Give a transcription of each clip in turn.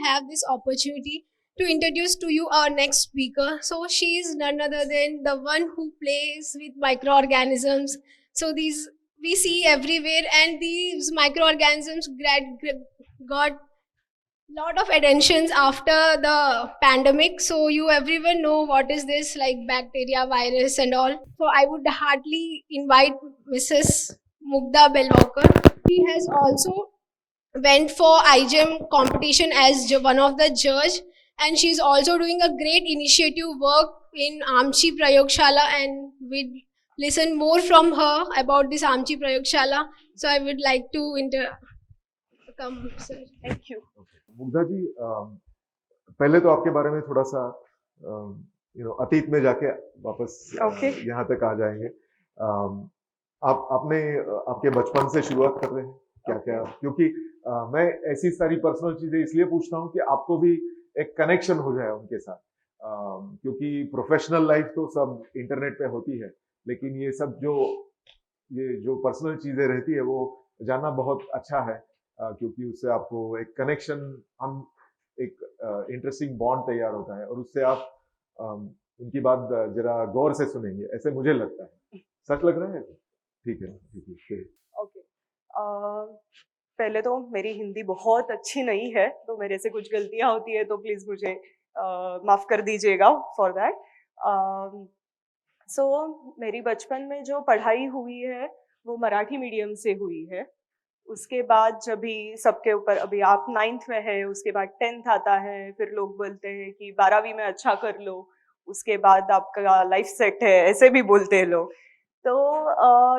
have this opportunity to introduce to you our next speaker. So she is none other than the one who plays with microorganisms. So these we see everywhere, and these microorganisms got lot of attentions after the pandemic. So you everyone know what is this, like bacteria, virus and all. So I would heartily invite Mrs. Mugdha Belwalkar. She has also went for IGEM competition as one of the judge, and she's also doing a great initiative work in Amchi Prayogshala, and we listen more from her about this Amchi Prayogshala. So I would like to come, sir. Thank you. Mugdha जी, पहले तो आपके बारे में थोड़ा सा अतीत में जाके वापस यहाँ तक आ जाएंगे। आपने आपके बचपन से शुरुआत कर रहे हैं क्या क्या, क्योंकि मैं ऐसी सारी पर्सनल चीजें इसलिए पूछता हूँ कि आपको भी एक कनेक्शन हो जाए उनके साथ, क्योंकि प्रोफेशनल लाइफ तो सब इंटरनेट पे होती है, लेकिन ये सब जो पर्सनल चीजें रहती है वो जानना बहुत अच्छा है, क्योंकि उससे आपको एक कनेक्शन, हम एक इंटरेस्टिंग बॉन्ड तैयार होता है, और उससे आप उनकी बात जरा गौर से सुनेंगे, ऐसे मुझे लगता है। सच लग रहा है? ठीक है, ठीक है। ओके, पहले तो मेरी हिंदी बहुत अच्छी नहीं है, तो मेरे से कुछ गलतियां होती है तो प्लीज मुझे माफ कर दीजिएगा फॉर दैट। सो मेरी बचपन में जो पढ़ाई हुई है वो मराठी मीडियम से हुई है। उसके बाद जब भी सबके ऊपर, अभी आप 9th में है, उसके बाद 10th आता है, फिर लोग बोलते हैं कि 12वीं में अच्छा कर लो, उसके बाद आपका लाइफ सेट है, ऐसे भी बोलते हैं लोग। तो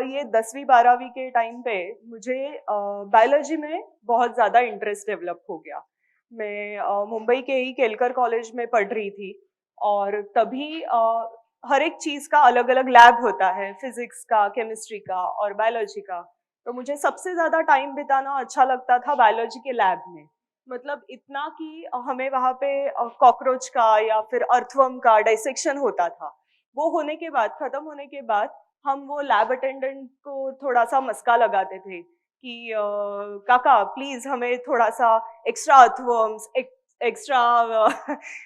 ये 10वीं 12वीं के टाइम पे मुझे बायोलॉजी में बहुत ज़्यादा इंटरेस्ट डेवलप हो गया। मैं मुंबई के ही केलकर कॉलेज में पढ़ रही थी, और तभी हर एक चीज़ का अलग अलग लैब होता है, फिजिक्स का, केमिस्ट्री का और बायोलॉजी का। तो मुझे सबसे ज़्यादा टाइम बिताना अच्छा लगता था बायोलॉजी के लैब में। मतलब इतना कि हमें वहाँ पे कॉकरोच का या फिर अर्थवर्म का डाइसेक्शन होता था। वो होने के बाद, ख़त्म होने के बाद, हम वो लैब अटेंडेंट को थोड़ा सा मस्का लगाते थे कि काका प्लीज़ हमें थोड़ा सा एक्स्ट्रा अर्थवर्म्स, एक्स्ट्रा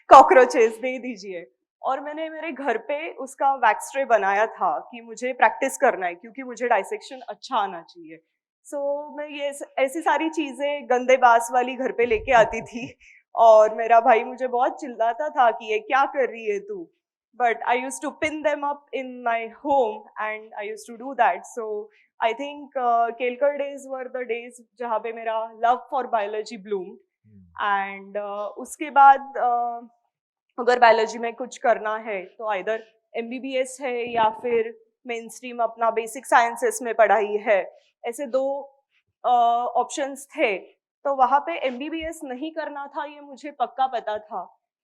कॉकरोचेस दे दीजिए। और मैंने मेरे घर पे उसका वैक्स ट्रे बनाया था कि मुझे प्रैक्टिस करना है, क्योंकि मुझे डाइसेक्शन अच्छा आना चाहिए। सो मैं ये ऐसी सारी चीज़ें गंदे बास वाली घर पे लेके आती थी, और मेरा भाई मुझे बहुत चिल्लाता था कि ये क्या कर रही है तू, but I use to pin them up in my home and I use to do that. So I think Kelkar days were the days जहाँ पे मेरा love for biology bloomed. And उसके बाद अगर बायोलॉजी में कुछ करना है तो आइदर MBBS है या फिर मेन स्ट्रीम अपना बेसिक साइंसेस में पढ़ाई है, ऐसे दो ऑप्शंस थे। तो वहाँ पे MBBS नहीं करना था, ये मुझे पक्का पता था,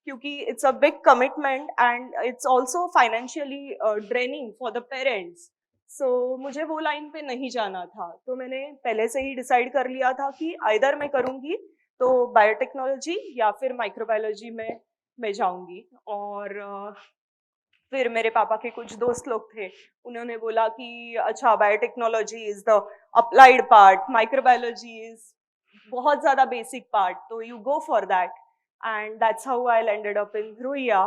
क्योंकि it's a big commitment and it's also financially draining for the parents. So मुझे वो लाइन पे नहीं जाना था, तो मैंने पहले से ही डिसाइड कर लिया था कि आइदर मैं करूँगी तो बायोटेक्नोलॉजी या फिर माइक्रोबायोलॉजी में मैं जाऊंगी। और फिर मेरे पापा के कुछ दोस्त लोग थे, उन्होंने बोला कि अच्छा biotechnology is the applied part, microbiology is बहुत ज़्यादा बेसिक पार्ट, तो you go for that. And that's how I landed up in Ruia.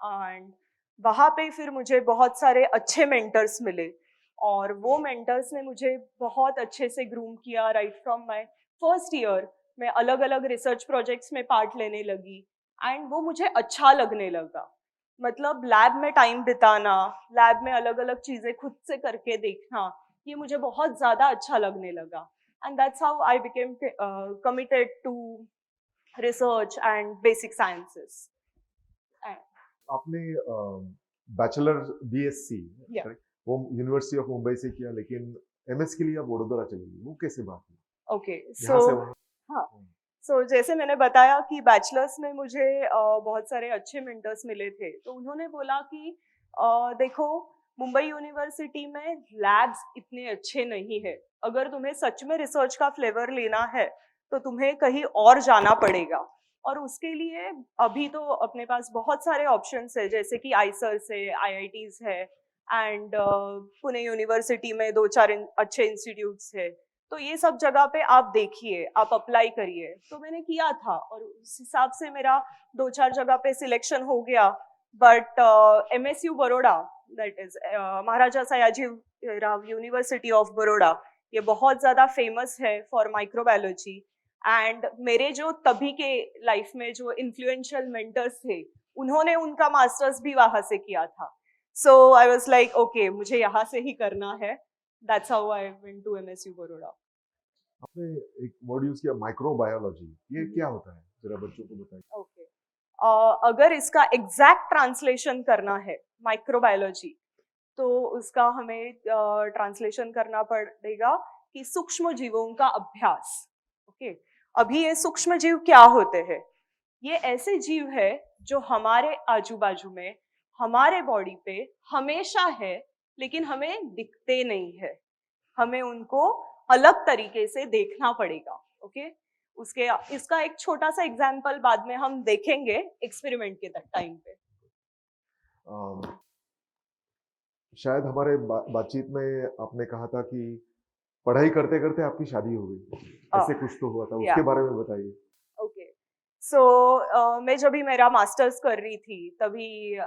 And वहाँ पे फिर मुझे बहुत सारे अच्छे मेंटर्स मिले, और वो मेंटर्स ने मुझे बहुत अच्छे से ग्रूम किया। Right from my first year मैं अलग अलग रिसर्च प्रोजेक्ट्स में पार्ट लेने लगी, एंड वो मुझे अच्छा लगने लगा। मतलब लैब में टाइम बिताना, लैब में अलग अलग चीज़ें खुद से करके देखना, ये मुझे बहुत ज़्यादा अच्छा लगने लगा। And that's how I became committed to research and basic sciences. आपने बैचलर BSc वो यूनिवर्सिटी ऑफ मुंबई से किया, लेकिन MS के लिए आप वडोदरा चली गई, वो कैसे बात हुई? ओके, सो जैसे मैंने बताया कि बैचलर्स में मुझे बहुत सारे अच्छे मेंटर्स मिले थे, तो उन्होंने बोला कि देखो मुंबई यूनिवर्सिटी में लैब्स इतने अच्छे नहीं है, अगर तुम्हें सच में रिसर्च का फ्लेवर लेना है तो तुम्हें कहीं और जाना पड़ेगा। और उसके लिए अभी तो अपने पास बहुत सारे ऑप्शंस है, जैसे कि आईसर्स है, IITs है, एंड पुणे यूनिवर्सिटी में 2-4 अच्छे इंस्टीट्यूट्स है। तो ये सब जगह पे आप देखिए, आप अप्लाई करिए। तो मैंने किया था और उस हिसाब से मेरा 2-4 जगह पे सिलेक्शन हो गया। But MSU Baroda, that is Maharaja Sayaji Rao university of Baroda, ये बहुत ज्यादा फेमस है फॉर माइक्रोबायोलॉजी। एंड मेरे जो तभी के लाइफ में जो इन्फ्लुएंशियल मेंटर्स थे, उन्होंने उनका मास्टर्स भी वहां से किया था। So I was like okay, मुझे यहाँ से ही करना है। That's how I went to MSU Baroda. आपने एक वर्ड यूज किया माइक्रोबायोलॉजी, ये क्या होता है, जरा बच्चों को बताइए। ओके, अगर इसका एग्जैक्ट ट्रांसलेशन करना है माइक्रोबायोलॉजी, तो उसका हमें ट्रांसलेशन करना पड़ेगा कि सूक्ष्म जीवों का अभ्यास। ओके, अभी ये सूक्ष्म जीव क्या होते हैं? ये ऐसे जीव है जो हमारे आजू बाजू में, हमारे बॉडी पे हमेशा है, लेकिन हमें दिखते नहीं है। हमें उनको अलग तरीके से देखना पड़ेगा। ओके, उसके इसका एक छोटा सा एग्जाम्पल बाद में हम देखेंगे एक्सपेरिमेंट के टाइम पे। अम, शायद हमारे बातचीत में आपने कहा था कि पढ़ाई करते करते आपकी शादी हो गई, ऐसे कुछ तो हुआ था, उसके बारे में बताइए। ओके, सो मैं जब भी मेरा मास्टर्स कर रही थी, तभी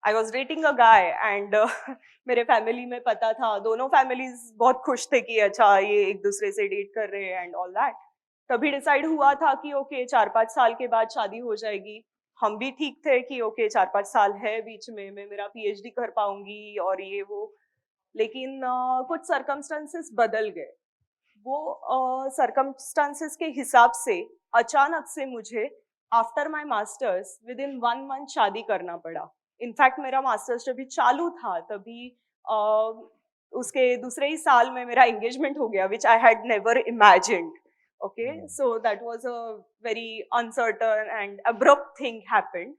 I was dating a guy and मेरे फैमिली में पता था, दोनों फैमिलीज बहुत खुश थे कि अच्छा ये एक दूसरे से डेट कर रहे हैं एंड ऑल दैट। तभी डिसाइड हुआ था कि ओके 4-5 साल के बाद शादी हो जाएगी। हम भी ठीक थे कि ओके 4-5 साल है बीच में, मैं मेरा PhD कर पाऊंगी और ये वो। लेकिन कुछ सर्कमस्टांसेस बदल गए। वो सर्कमस्टांसेस के हिसाब से अचानक से मुझे after my masters with in 1 month शादी करना पड़ा। इनफैक्ट मेरा मास्टर्स जब भी चालू था, तभी उसके दूसरे ही साल में मेरा एंगेजमेंट हो गया, which I had never imagined. Okay, so that was a very uncertain and abrupt thing happened.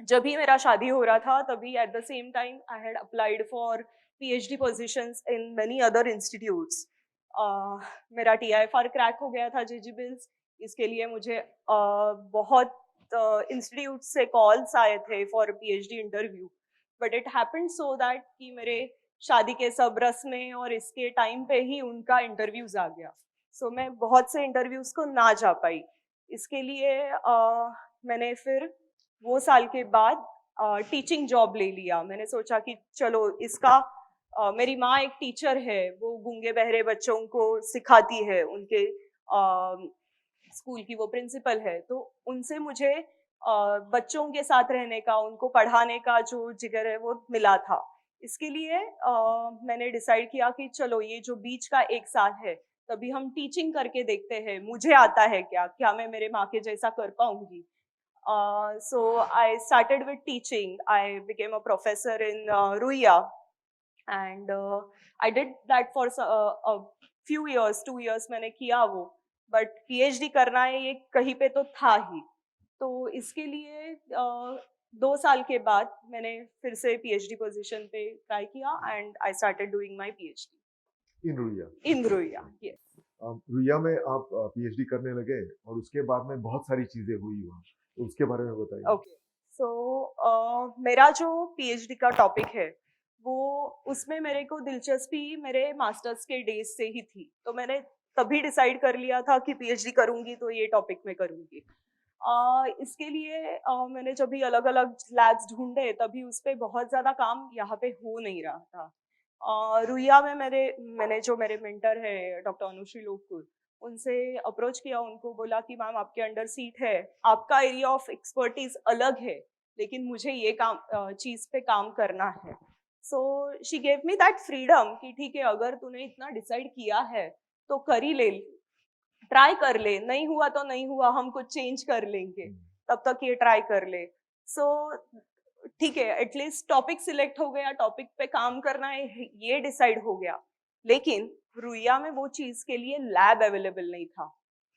जब भी मेरा शादी हो रहा था, तभी at the same time I had applied for PhD positions in many other institutes. मेरा TIFR क्रैक हो गया था JG Bills। इसके लिए मुझे बहुत इंस्टीट्यूट से कॉल्स आए थे for PhD interview. But it happened so that कि मेरे शादी के सब रस्में और इसके टाइम पे ही उनका इंटरव्यूज आ गया। सो मैं बहुत से इंटरव्यूज को ना जा पाई। इसके लिए मैंने फिर वो साल के बाद टीचिंग जॉब ले लिया। मैंने सोचा कि चलो इसका मेरी माँ एक टीचर है, वो गूंगे बहरे बच्चों को सिखाती है, उनके स्कूल की वो प्रिंसिपल है, तो उनसे मुझे बच्चों के साथ रहने का, उनको पढ़ाने का जो जिगर है वो मिला था। इसके लिए मैंने डिसाइड किया कि चलो ये जो बीच का 1 साल है, तभी हम टीचिंग करके देखते हैं, मुझे आता है क्या मैं मेरे माँ के जैसा कर पाऊंगी। So I started with teaching. I became a professor in Ruia, and I did that for a few years, 2 years मैंने किया वो। बट PhD करना है ये कहीं पे तो था ही। तो इसके लिए 2 साल के बाद मैंने फिर से PhD पोजीशन पे ट्राई किया and I started doing my PhD in Ruia. In Ruia. Yes, Ruia में आप PhD करने लगे और उसके बाद में बहुत सारी चीजें हुई वहाँ, तो उसके बारे में बताइए। ओके, सो मेरा जो PhD का टॉपिक है, वो उसमें मेरे को दिलचस्पी मेरे मास्टर्स के डेज से ही थी। तो मैंने तभी डिसाइड कर लिया था कि PhD करूंगी तो ये टॉपिक में करूंगी। इसके लिए मैंने जब भी अलग अलग लैब्स ढूंढे, तभी उस पर बहुत ज़्यादा काम यहाँ पे हो नहीं रहा था। रुइया में मैंने जो मेरे मेंटर है डॉक्टर अनुश्री लोकपुर, उनसे अप्रोच किया, उनको बोला कि मैम आपके अंडर सीट है, आपका एरिया ऑफ एक्सपर्टीज अलग है, लेकिन मुझे ये चीज़ पे काम करना है। So she gave me that freedom कि ठीक है, अगर तूने इतना डिसाइड किया है तो कर ही ले, ट्राई कर ले, नहीं हुआ तो नहीं हुआ, हम कुछ चेंज कर लेंगे, तब तक ये ट्राई कर ले। सो ठीक है, एटलीस्ट टॉपिक सिलेक्ट हो गया, टॉपिक पे काम करना है ये डिसाइड हो गया। लेकिन रुइया में वो चीज के लिए लैब अवेलेबल नहीं था,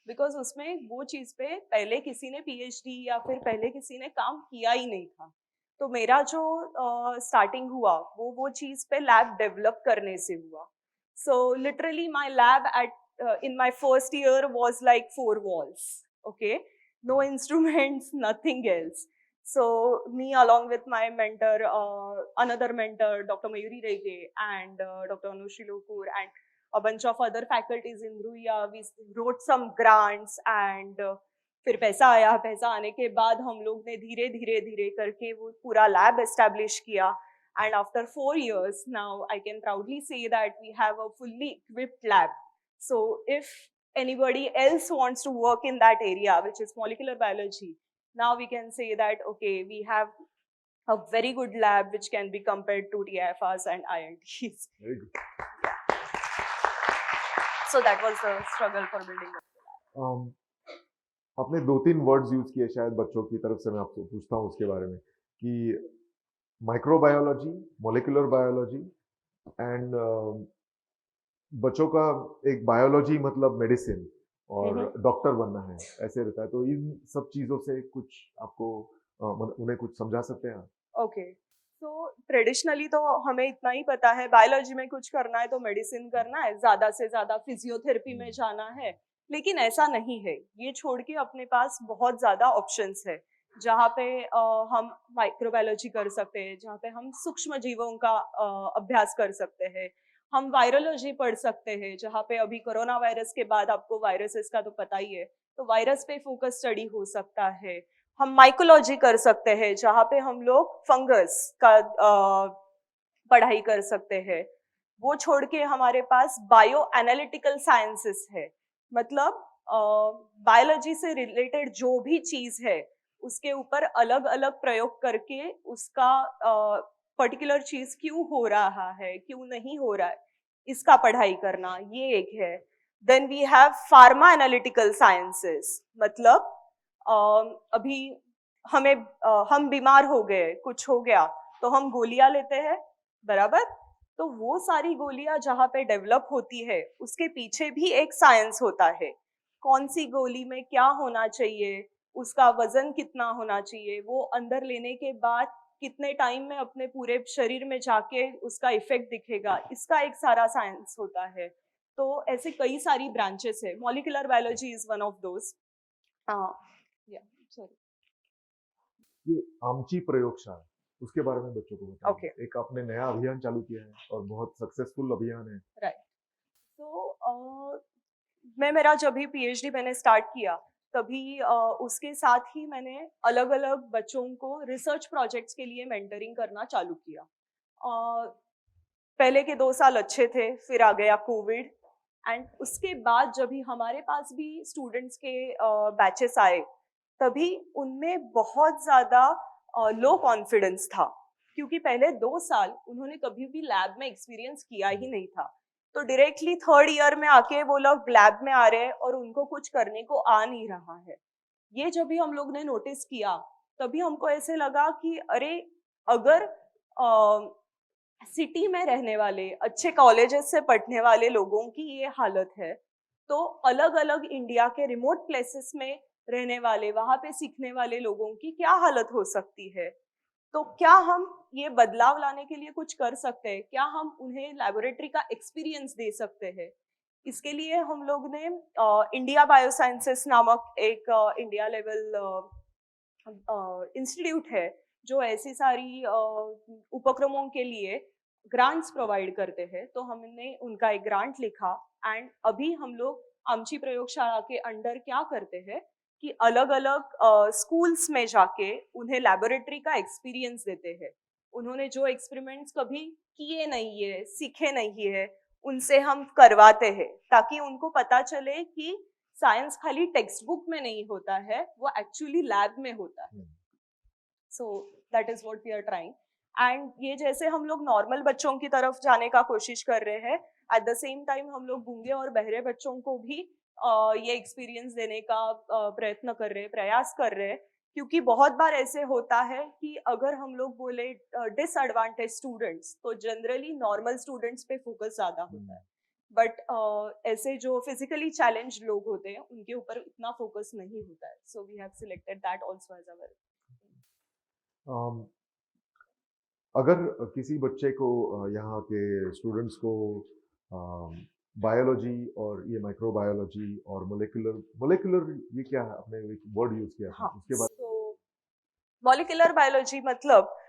बिकॉज उसमें वो चीज पे पहले किसी ने PhD या फिर पहले किसी ने काम किया ही नहीं था। तो मेरा जो स्टार्टिंग हुआ वो चीज पे लैब डेवलप करने से हुआ। So literally my lab at in my first year was like 4 walls. Okay, no instruments, nothing else. So me along with my mentor, another mentor, Dr. Mayuri Rege and Dr. Anushri Lokur and a bunch of other faculties in Ruia, we wrote some grants and फिर पैसा आया. पैसा आने के बाद हम लोग ने धीरे धीरे धीरे करके वो पूरा लैब एस्टेब्लिश किया. And after 4 years now, I can proudly say that we have a fully equipped lab. So if anybody else wants to work in that area, which is molecular biology, now we can say that, okay, we have a very good lab which can be compared to TIFRs and INTs. Very good. So that was the struggle for building up. आपने 2-3 words use किए शायद बच्चों की तरफ से, मैं आपको पूछता हूँ उसके बारे में कि माइक्रोबायोलॉजी, मोलिकुलर बायोलॉजी एंड बच्चों का एक बायोलॉजी मतलब मेडिसिन और डॉक्टर बनना है ऐसे रहता है, तो इन सब चीजों से कुछ आपको उन्हें कुछ समझा सकते हैं? ओके, तो ट्रेडिशनली तो हमें इतना ही पता है, बायोलॉजी में कुछ करना है तो मेडिसिन करना है, ज्यादा से ज्यादा फिजियोथेरेपी में जाना है, लेकिन ऐसा नहीं है. ये छोड़ के अपने पास बहुत ज्यादा ऑप्शंस है जहाँ पे हम माइक्रोबायोलॉजी कर सकते हैं, जहाँ पे हम सूक्ष्म जीवों का अभ्यास कर सकते हैं, हम वायरोलॉजी पढ़ सकते हैं, जहाँ पे अभी कोरोना वायरस के बाद आपको वायरसेस का तो पता ही है, तो वायरस पे फोकस स्टडी हो सकता है. हम माइकोलॉजी कर सकते हैं जहाँ पे हम लोग फंगस का पढ़ाई कर सकते हैं. वो छोड़ के हमारे पास बायो एनालिटिकल साइंसेस है, मतलब बायोलॉजी से रिलेटेड जो भी चीज है उसके ऊपर अलग अलग प्रयोग करके उसका पर्टिकुलर चीज क्यों हो रहा है, क्यों नहीं हो रहा है, इसका पढ़ाई करना, ये एक है. Then we have pharma analytical sciences, मतलब अभी हम बीमार हो गए, कुछ हो गया तो हम गोलियां लेते हैं, बराबर. तो वो सारी गोलियां जहाँ पे डेवलप होती है उसके पीछे भी एक साइंस होता है. कौन सी गोली में क्या होना चाहिए, उसका वजन कितना होना चाहिए, वो अंदर लेने के बाद कितने टाइम में अपने पूरे शरीर में जाके उसका इफेक्ट दिखेगा, इसका एक सारा साइंस होता है. तो ऐसे कई सारी ब्रांचेस है. Molecular biology is one of those. ये आमची प्रयोगशाला, उसके बारे में बच्चों को बताइए. Okay. एक आपने नया अभियान चालू किया है और बहुत सक्सेसफुल अभियान है. राइट. तो मैं मेरा जब भी पीएचडी मैंने स्टार्ट किया तभी उसके साथ ही मैंने अलग अलग बच्चों को रिसर्च प्रोजेक्ट्स के लिए मेंटरिंग करना चालू किया. पहले के 2 साल अच्छे थे, फिर आ गया कोविड, एंड उसके बाद जब भी हमारे पास भी स्टूडेंट्स के बैचेस आए तभी उनमें बहुत ज़्यादा लो कॉन्फिडेंस था, क्योंकि पहले 2 साल उन्होंने कभी भी लैब में एक्सपीरियंस किया ही नहीं था. तो डायरेक्टली 3rd ईयर में आके वो लोग लैब में आ रहे हैं और उनको कुछ करने को आ नहीं रहा है. ये जब भी हम लोग ने नोटिस किया तभी हमको ऐसे लगा कि अरे, अगर सिटी में रहने वाले अच्छे कॉलेजेस से पढ़ने वाले लोगों की ये हालत है, तो अलग अलग इंडिया के रिमोट प्लेसेस में रहने वाले, वहां पे सीखने वाले लोगों की क्या हालत हो सकती है. तो क्या हम ये बदलाव लाने के लिए कुछ कर सकते हैं, क्या हम उन्हें लैबोरेटरी का एक्सपीरियंस दे सकते हैं. इसके लिए हम लोग ने इंडिया बायोसाइंसेस नामक एक इंडिया लेवल इंस्टीट्यूट है जो ऐसी सारी उपक्रमों के लिए ग्रांट्स प्रोवाइड करते हैं. तो हमने उनका एक ग्रांट लिखा एंड अभी हम लोग आमची प्रयोगशाला के अंडर क्या करते हैं कि अलग अलग स्कूल्स में जाके उन्हें लैबोरेटरी का एक्सपीरियंस देते हैं. उन्होंने जो एक्सपेरिमेंट्स कभी किए नहीं है, सीखे नहीं है, उनसे हम करवाते हैं ताकि उनको पता चले कि साइंस खाली टेक्स्ट बुक में नहीं होता है, वो एक्चुअली लैब में होता है. So that is what we are trying. And ये जैसे हम लोग नॉर्मल बच्चों की तरफ जाने का कोशिश कर रहे हैं, एट द सेम टाइम हम लोग गूंगे और बहरे बच्चों को भी ये एक्सपीरियंस देने का प्रयत्न कर रहे हैं, प्रयास कर रहे हैं. क्योंकि बहुत बार ऐसे होता है कि अगर हम लोग बोले डिसएडवांटेज स्टूडेंट्स, तो जनरली नॉर्मल स्टूडेंट्स पे फोकस ज्यादा होता है, बट ऐसे जो फिजिकली चैलेंज लोग होते हैं उनके ऊपर इतना फोकस नहीं होता है. So we have selected that also as our. अगर किसी बच्चे को यहाँ के स्टूडेंट्स को बायोलॉजी और ये माइक्रोबायोलॉजी और मोलिकुलर ये क्या है, आपने एक वर्ड यूज किया था, हाँ, उसके बाद. तो मॉलिक्यूलर बायोलॉजी मतलब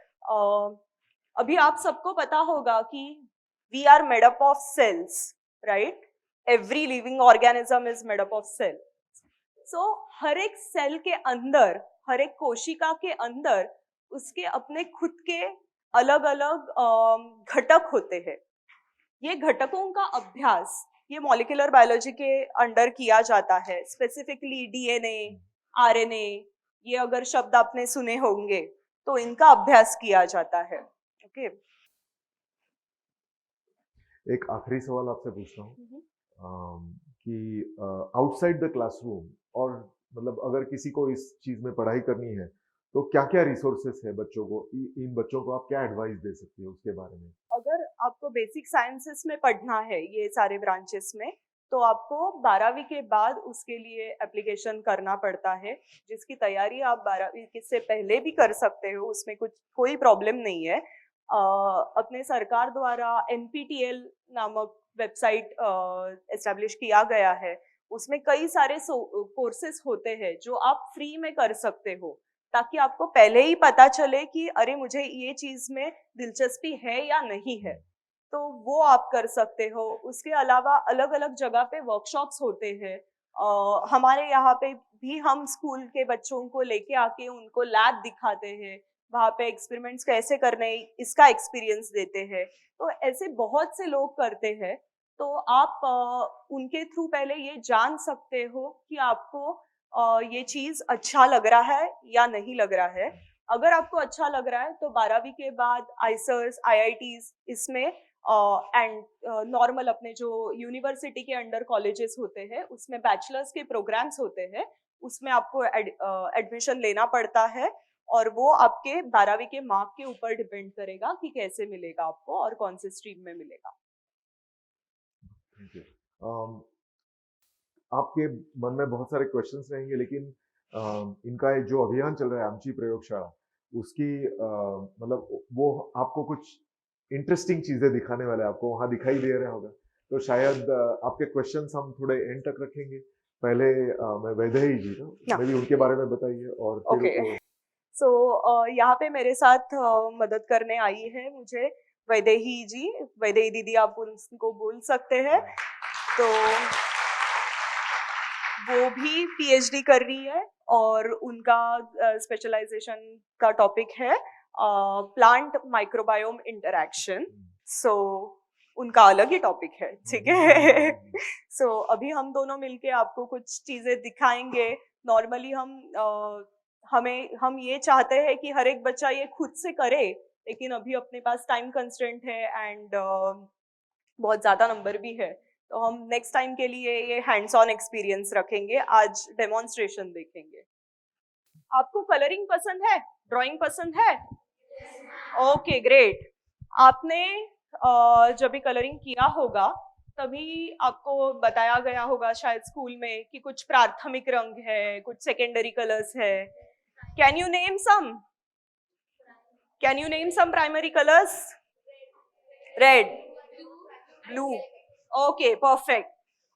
अभी आप सबको पता होगा कि we are made up of cells, right? Every living organism is made up of cell. So हर एक सेल के अंदर, हर एक कोशिका के अंदर उसके अपने खुद के अलग अलग घटक होते हैं. ये घटकों का अभ्यास ये मॉलिक्यूलर बायोलॉजी के अंडर किया जाता है. स्पेसिफिकली डीएनए, आरएनए, ये अगर शब्द आपने सुने होंगे तो इनका अभ्यास किया जाता है. ओके. एक आखिरी सवाल आपसे पूछता हूँ कि आउटसाइड द क्लासरूम, और मतलब अगर किसी को इस चीज में पढ़ाई करनी है तो क्या क्या रिसोर्सेस है बच्चों को, इन बच्चों को आप क्या एडवाइस दे सकते हो उसके बारे में? अगर आपको बेसिक साइंसेस में पढ़ना है ये सारे ब्रांचेस में, तो आपको 12वीं के बाद उसके लिए एप्लीकेशन करना पड़ता है, जिसकी तैयारी आप 12वीं से पहले भी कर सकते हो. उसमें कोई प्रॉब्लम नहीं है. अपने सरकार द्वारा NPTEL नामक वेबसाइट एस्टेब्लिश किया गया है. उसमें कई सारे कोर्सेज होते हैं जो आप फ्री में कर सकते हो, ताकि आपको पहले ही पता चले कि अरे मुझे ये चीज में दिलचस्पी है या नहीं है, तो वो आप कर सकते हो. उसके अलावा अलग अलग जगह पे वर्कशॉप्स होते हैं. हमारे यहाँ पे भी हम स्कूल के बच्चों को लेके आके उनको लैब दिखाते हैं, वहाँ पे एक्सपेरिमेंट्स कैसे करने इसका एक्सपीरियंस देते हैं. तो ऐसे बहुत से लोग करते हैं, तो आप उनके थ्रू पहले ये जान सकते हो कि आपको ये चीज अच्छा लग रहा है या नहीं लग रहा है. अगर आपको अच्छा लग रहा है तो 12वीं के बाद आइसर्स, IITs इसमें एंड नॉर्मल अपने जो यूनिवर्सिटी के अंडर कॉलेजेस होते हैं उसमें बैचलर्स के प्रोग्राम्स होते हैं, उसमें आपको एडमिशन लेना पड़ता है. और वो आपके 12वीं के मार्क के ऊपर डिपेंड करेगा कि कैसे मिलेगा आपको और कौन से स्ट्रीम में मिलेगा. Thank you. आपके मन में बहुत सारे क्वेश्चंस रहेंगे, लेकिन इनका जो अभियान चल रहा है आमची प्रयोगशाला, उसकी मतलब वो आपको कुछ इंटरेस्टिंग चीजें दिखाने वाले, आपको वहां दिखाई दे रहा होगा. तो शायद आपके क्वेश्चंस हम थोड़े एंड तक रखेंगे. पहले मैं वैदेही जी ना, मैं भी उनके बारे में बताइए, और फिर Okay. सो यहाँ पे मेरे साथ मदद करने आई है मुझे वैदेही जी. वैदेही दीदी आप उनको बोल सकते हैं. तो वो भी PhD कर रही है और उनका स्पेशलाइजेशन का टॉपिक है प्लांट माइक्रोबायोम इंटरैक्शन. सो उनका अलग ही टॉपिक है, ठीक है. सो अभी हम दोनों मिलके आपको कुछ चीजें दिखाएंगे. नॉर्मली हम ये चाहते हैं कि हर एक बच्चा ये खुद से करे, लेकिन अभी अपने पास टाइम कंस्ट्रेंट है एंड बहुत ज्यादा नंबर भी है, तो हम नेक्स्ट टाइम के लिए ये हैंड्स ऑन एक्सपीरियंस रखेंगे. आज डेमोन्स्ट्रेशन देखेंगे. आपको कलरिंग पसंद है, ड्राइंग पसंद है? Okay, great. आपने जब भी कलरिंग किया होगा तभी आपको बताया गया होगा शायद स्कूल में कि कुछ प्राथमिक रंग है, कुछ सेकेंडरी कलर्स है. Can you name some primary colours? Red, blue. Okay, perfect.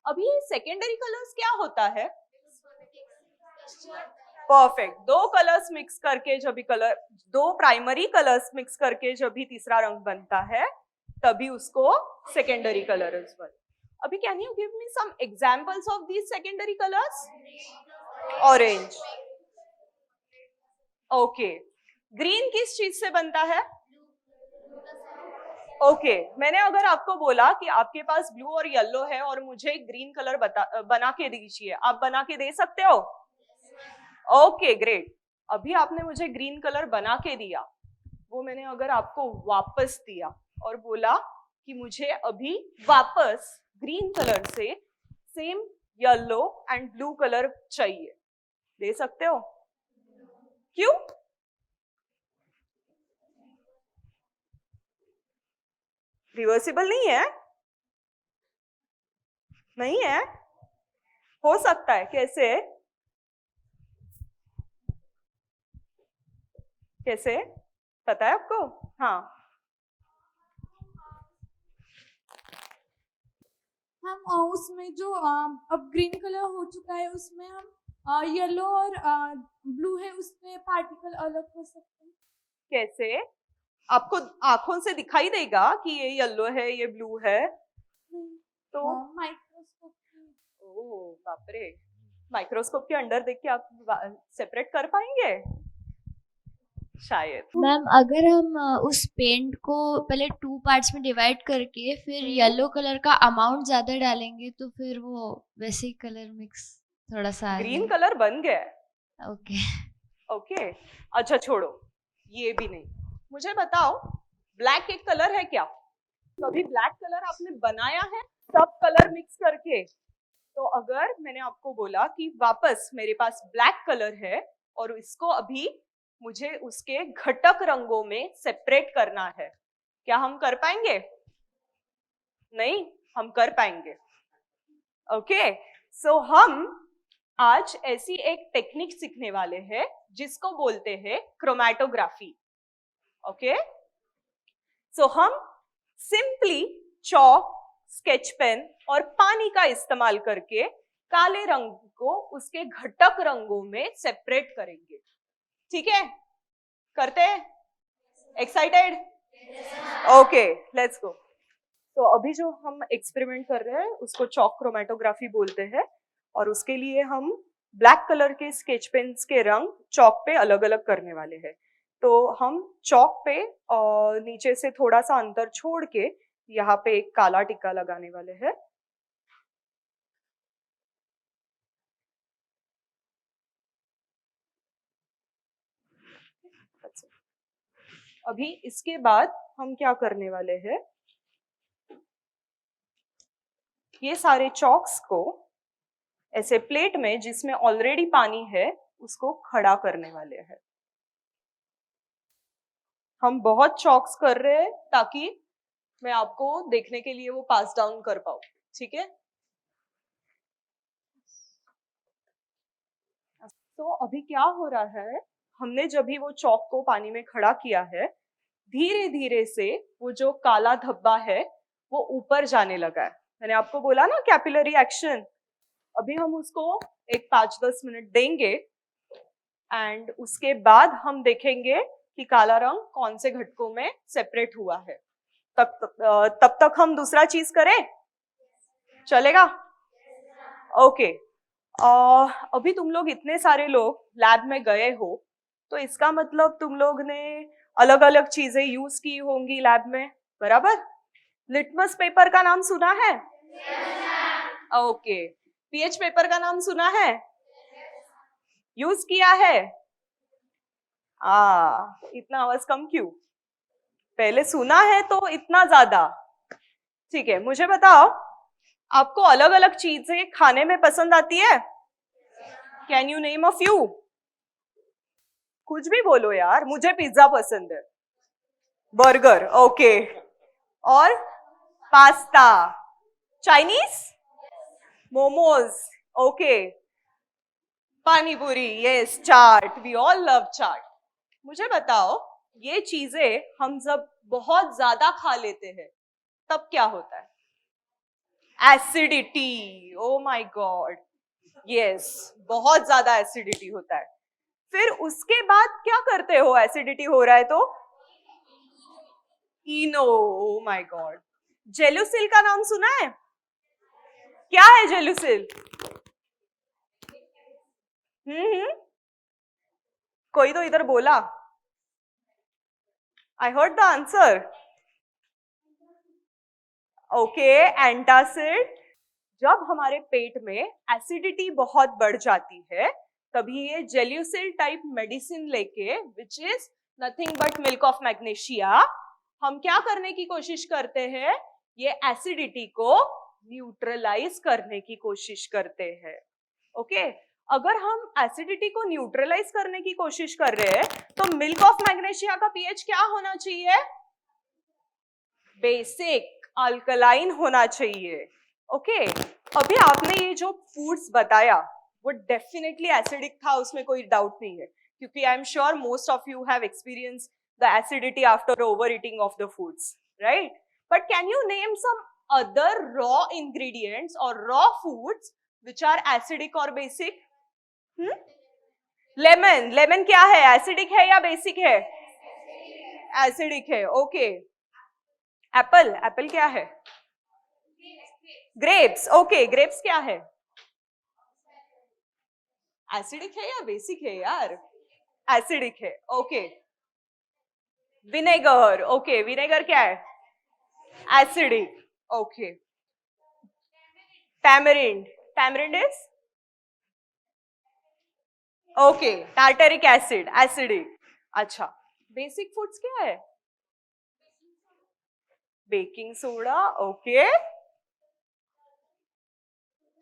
अभी सेकेंडरी कलर्स क्या होता है? परफेक्ट. दो प्राइमरी कलर्स मिक्स करके जब भी तीसरा रंग बनता है तभी उसको सेकेंडरी कलर्स बनते. अभी can you give me some examples of these secondary colours? Orange. Okay. Green किस चीज से बनता है? ओके. मैंने अगर आपको बोला कि आपके पास ब्लू और येलो है और मुझे ग्रीन कलर बना के दीजिए, आप बना के दे सकते हो? Okay, great. अभी आपने मुझे ग्रीन कलर बना के दिया, वो मैंने अगर आपको वापस दिया और बोला कि मुझे अभी वापस ग्रीन कलर से same yellow and blue colour चाहिए, दे सकते हो? क्यों? रिवर्सिबल नहीं है? नहीं है? हो सकता है. कैसे? कैसे पता है आपको? हाँ, हम उसमें जो अब ग्रीन कलर हो चुका है उसमें हम येलो और ब्लू है उसमें पार्टिकल अलग हो सकते हैं। कैसे? आपको आंखों से दिखाई देगा कि ये येलो है, ये ब्लू है? तो माइक्रोस्कोप ओह बाप रे, माइक्रोस्कोप के अंदर देख के आप सेपरेट कर पाएंगे शायद। मैम अगर हम उस पेंट को पहले 2 पार्ट्स में डिवाइड करके फिर येलो कलर का अमाउंट ज्यादा डालेंगे तो फिर वो वैसे ही कलर मिक्स थोड़ा सा आ ग्रीन कलर बन गया है। ओके ओके अच्छा छोड़ो, ये भी नहीं। मुझे बताओ, ब्लैक एक कलर है क्या? कभी ब्लैक कलर आपने बनाया है सब कलर मिक्स करके? तो अगर मैंने आपको बोला कि वापस मेरे पास ब्लैक कलर है और इसको अभी मुझे उसके घटक रंगों में सेपरेट करना है, क्या हम कर पाएंगे? नहीं, हम कर पाएंगे। ओके सो हम आज ऐसी एक टेक्निक सीखने वाले हैं जिसको बोलते हैं क्रोमैटोग्राफी। ओके सो हम सिंपली चॉक, स्केच पेन और पानी का इस्तेमाल करके काले रंग को उसके घटक रंगों में सेपरेट करेंगे। ठीक है, करते हैं? एक्साइटेड? Okay let's go. तो अभी जो हम एक्सपेरिमेंट कर रहे हैं उसको चॉक क्रोमैटोग्राफी बोलते हैं और उसके लिए हम ब्लैक कलर के स्केच पेन्स के रंग चॉक पे अलग अलग करने वाले हैं। तो हम चॉक पे नीचे से थोड़ा सा अंतर छोड़ के यहाँ पे एक काला टिक्का लगाने वाले हैं। अभी इसके बाद हम क्या करने वाले हैं, ये सारे चॉक्स को ऐसे प्लेट में जिसमें ऑलरेडी पानी है उसको खड़ा करने वाले हैं। हम बहुत चॉक्स कर रहे हैं ताकि मैं आपको देखने के लिए वो पास डाउन कर पाऊं। ठीक है, तो अभी क्या हो रहा है, हमने जब भी वो चॉक को पानी में खड़ा किया है, धीरे धीरे से वो जो काला धब्बा है वो ऊपर जाने लगा है। मैंने आपको बोला ना कैपिलरी एक्शन। अभी हम उसको एक 5-10 मिनट देंगे एंड उसके बाद हम देखेंगे कि काला रंग कौन से घटकों में सेपरेट हुआ है। तब तक हम दूसरा चीज करें, चलेगा? ओके अभी तुम लोग इतने सारे लोग लैब में गए हो तो इसका मतलब तुम लोग ने अलग अलग चीजें यूज की होंगी लैब में, बराबर? लिटमस पेपर का नाम सुना है? ओके पीएच पेपर का नाम सुना है? यूज किया है? इतना आवाज कम क्यों? पहले सुना है तो इतना ज्यादा। ठीक है, मुझे बताओ आपको अलग अलग चीजें खाने में पसंद आती है? Can you name a few? कुछ भी बोलो यार। मुझे पिज्जा पसंद है, बर्गर, ओके, और pasta, Chinese, momos, okay, pani puri, yes, chaat, we all love chaat. मुझे बताओ ये चीजें हम जब बहुत ज्यादा खा लेते हैं तब क्या होता है? Acidity. Oh my God, yes, बहुत ज्यादा एसिडिटी होता है। फिर उसके बाद क्या करते हो एसिडिटी हो रहा है तो? इनो। ओ माय गॉड, जेलुसिल का नाम सुना है? क्या है जेलुसिल? कोई तो इधर बोला। I heard the answer. Okay antacid. जब हमारे पेट में एसिडिटी बहुत बढ़ जाती है तभी ये जेल्यूसिल टाइप मेडिसिन लेके, which is nothing but milk of magnesia, हम क्या करने की कोशिश करते हैं? ये एसिडिटी को न्यूट्रलाइज करने की कोशिश करते हैं। ओके अगर हम एसिडिटी को न्यूट्रलाइज करने की कोशिश कर रहे हैं तो मिल्क ऑफ मैग्नीशिया का पीएच क्या होना चाहिए? बेसिक अल्कलाइन होना चाहिए। ओके अभी आपने ये जो फूड्स बताया वो डेफिनेटली एसिडिक था, उसमें कोई डाउट नहीं है, क्योंकि I am sure most of you have experience the acidity after over eating of the foods, right? But can you name some other raw ingredients और raw foods which are acidic or basic? Lemon, lemon क्या है? Acidic है या basic है? Acidic है, okay. Apple, Apple क्या है? Grapes, okay, grapes क्या है? एसिडिक है या बेसिक है यार? एसिडिक है, ओके। विनेगर, ओके, विनेगर क्या है? Acidic, okay. Tamarind, tamarind is okay, tartaric acid, acidic. अच्छा, बेसिक फूड्स क्या है? Baking soda, okay.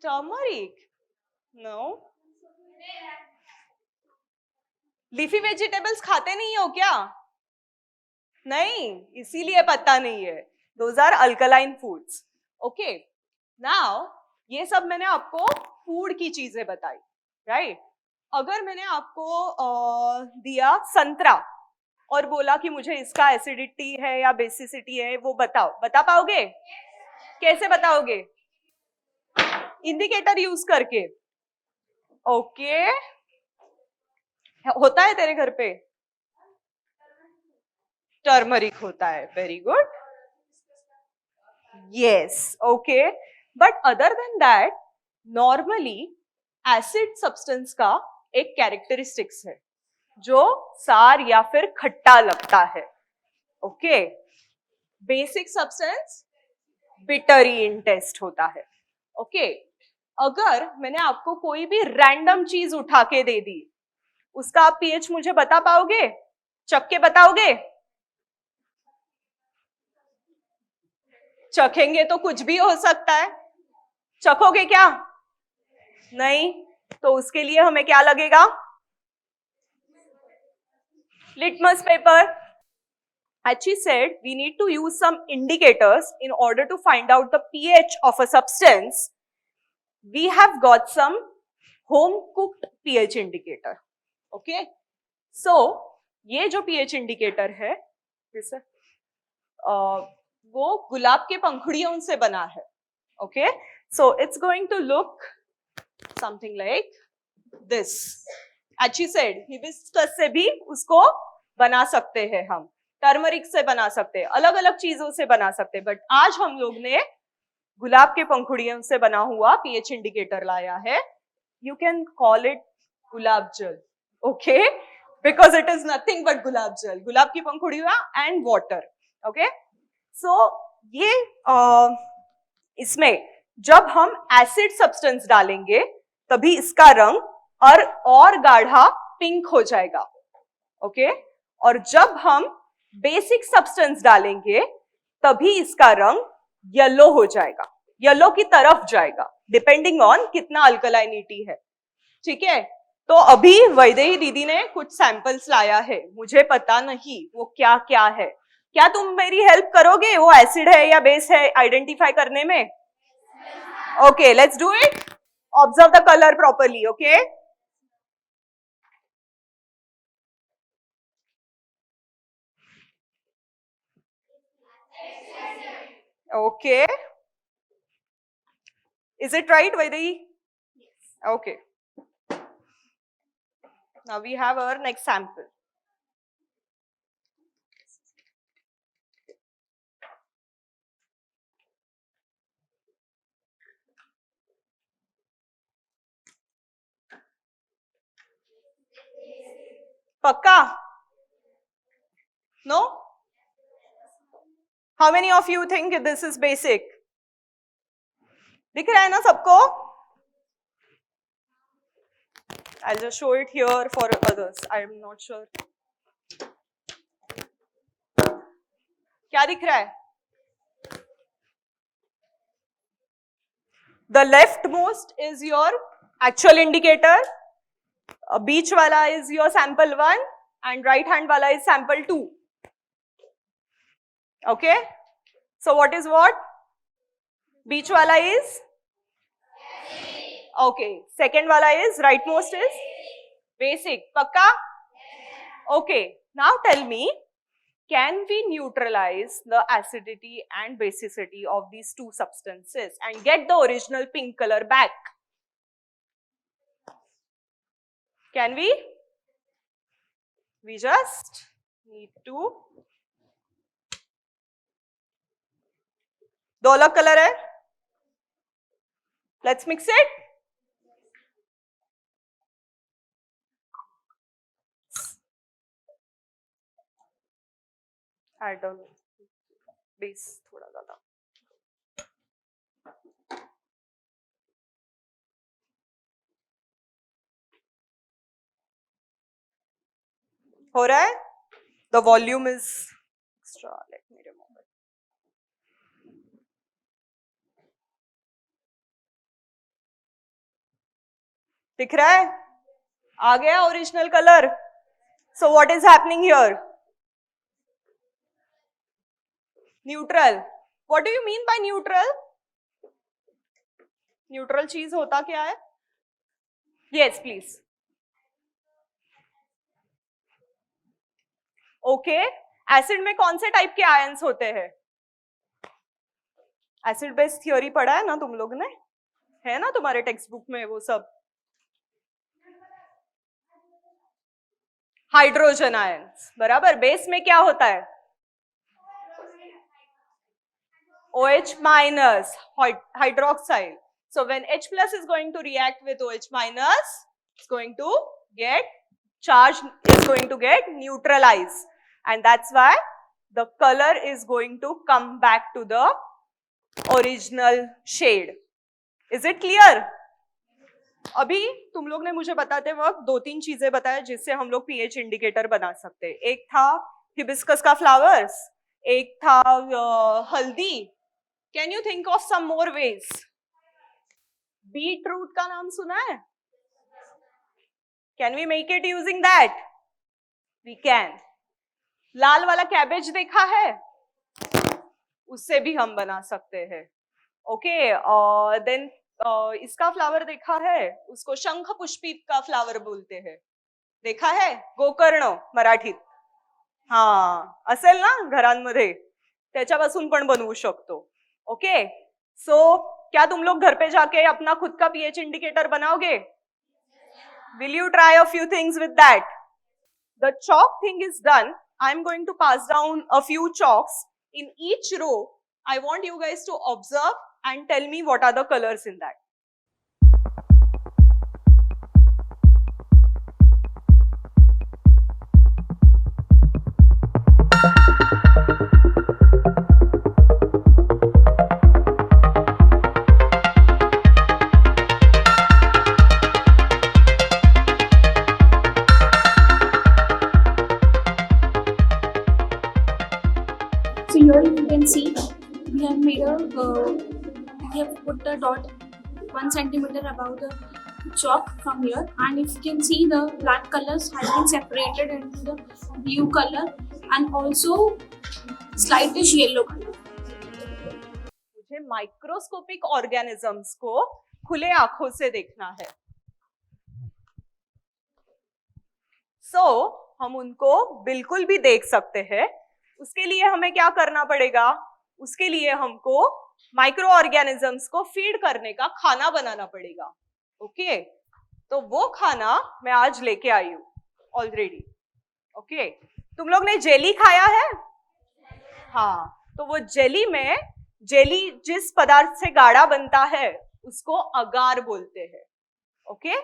Turmeric, no. Leafy vegetables खाते नहीं हो क्या? नहीं, इसीलिए पता नहीं है। Those are alkaline foods, okay. Now ये सब मैंने आपको फूड की चीजें बताई, राइट? अगर मैंने आपको दिया संतरा और बोला कि मुझे इसका एसिडिटी है या बेसिसिटी है, वो बताओ, बता पाओगे? कैसे बताओगे? इंडिकेटर यूज करके, ओके। होता है तेरे घर पे? टर्मरिक होता है, very good, yes, okay. But other than that, normally acid substance का एक कैरेक्टरिस्टिक्स है जो सार या फिर खट्टा लगता है, ओके। बेसिक सब्सटेंस बिटरी इन टेस्ट होता है, ओके। अगर मैंने आपको कोई भी रैंडम चीज उठा के दे दी, उसका आप पीएच मुझे बता पाओगे? चख के बताओगे? चखेंगे तो कुछ भी हो सकता है, चखोगे क्या? नहीं, तो उसके लिए हमें क्या लगेगा? Litmus paper. Achi said we need to use some indicators in order to find out the pH of a substance. We have got some home cooked pH indicator. Okay, so ये जो pH indicator है जैसे वो गुलाब के पंखुड़ियों से बना है, okay. So it's going to look something like this. Achi said hibiscus से भी उसको बना सकते हैं हम, टर्मरिक से बना सकते हैं, अलग अलग चीजों से बना सकते हैं, बट आज हम लोग ने गुलाब के पंखुड़ियों से बना हुआ पीएच इंडिकेटर लाया है. You can call it gulab jal, okay, because it is nothing but gulab jal, गुलाब की पंखुड़ियां एंड वाटर, ओके. सो ये इसमें जब हम एसिड सब्सटेंस डालेंगे तभी इसका रंग और गाढ़ा पिंक हो जाएगा, ओके. और जब हम बेसिक सब्सटेंस डालेंगे तभी इसका रंग येलो हो जाएगा, येलो की तरफ जाएगा, डिपेंडिंग ऑन कितना अल्कलाइनिटी है, ठीक है. तो अभी वैदेही दीदी ने कुछ सैंपल्स लाया है, मुझे पता नहीं वो क्या क्या है. क्या तुम मेरी हेल्प करोगे वो एसिड है या बेस है आइडेंटिफाई करने में? Okay, let's do it. Observe the colour properly, okay. Okay. Is it right, Vaidehi? Yes. Okay. Now we have our next sample. Pakka? No? How many of you think this is basic? दिख रहा है ना सबको? I'll just show it here for others. I am not sure. क्या दिख रहा है? The leftmost is your actual indicator. Beach wala is your sample 1 and right hand wala is sample 2. Okay. So what is what? Beach wala is? Okay. Second wala is, rightmost is? Basic. Pakka? Okay. Now tell me, can we neutralize the acidity and basicity of these two substances and get the original pink color back? Can we? We just need to. दो अलग colour है. Let's mix it. Add on base थोड़ा ज्यादा. हो रहा है? The volume is extra. Let me remove it. दिख रहा है? आ गया original colour. So what is happening here? Neutral. What do you mean by neutral? Neutral चीज होता क्या है? Yes, please. ओके. एसिड में कौन से टाइप के आयंस होते हैं? एसिड बेस थ्योरी पढ़ा है ना तुम लोग ने? है ना तुम्हारे टेक्स्ट बुक में वो सब? Hydrogen ions. बराबर. बेस में क्या होता है? OH minus, hydroxide. So when H plus is going to react with OH minus, it's going to get charge, is going to get neutralized, and that's why the color is going to come back to the original shade. Is it clear? अभी तुम लोग ने मुझे बताते वक्त दो तीन चीजें बताया जिससे हम लोग pH इंडिकेटर बना सकते हैं. एक था हिबिस्कस का फ्लावर्स, एक था हल्दी. Can you think of some more ways? Beetroot का नाम सुना है? Can we make it using that? We can. लाल वाला कैबेज देखा है? उससे भी हम बना सकते हैं. ओके. देन इसका फ्लावर देखा है? उसको शंख पुष्पी का फ्लावर बोलते हैं. देखा है? गोकर्ण मराठीत. हा असेल ना घरांमध्ये? त्याच्यापासून पण बनवू शकतो. ओके. सो क्या तुम लोग घर पे जाके अपना खुद का pH इंडिकेटर बनाओगे? Will you try a few things with that? The chalk thing is done. I am going to pass down a few chalks. In each row, I want you guys to observe and tell me what are the colors in that. So here you can see we have made a we have put the dot 1 centimeter above the chalk from here, and if you can see the black colors has been separated into the blue color and also slightest yellow color. मुझे microscopic organisms को खुले आंखों से देखना है. हम उनको बिल्कुल भी देख सकते हैं. उसके लिए हमें क्या करना पड़ेगा? उसके लिए हमको माइक्रो ऑर्गेनिजम्स को फीड करने का खाना बनाना पड़ेगा. ओके. तो वो खाना मैं आज लेके आई हूं ऑलरेडी. ओके. तुम लोग ने जेली खाया है? हाँ. तो वो जेली में, जेली जिस पदार्थ से गाढ़ा बनता है उसको अगार बोलते हैं. ओके.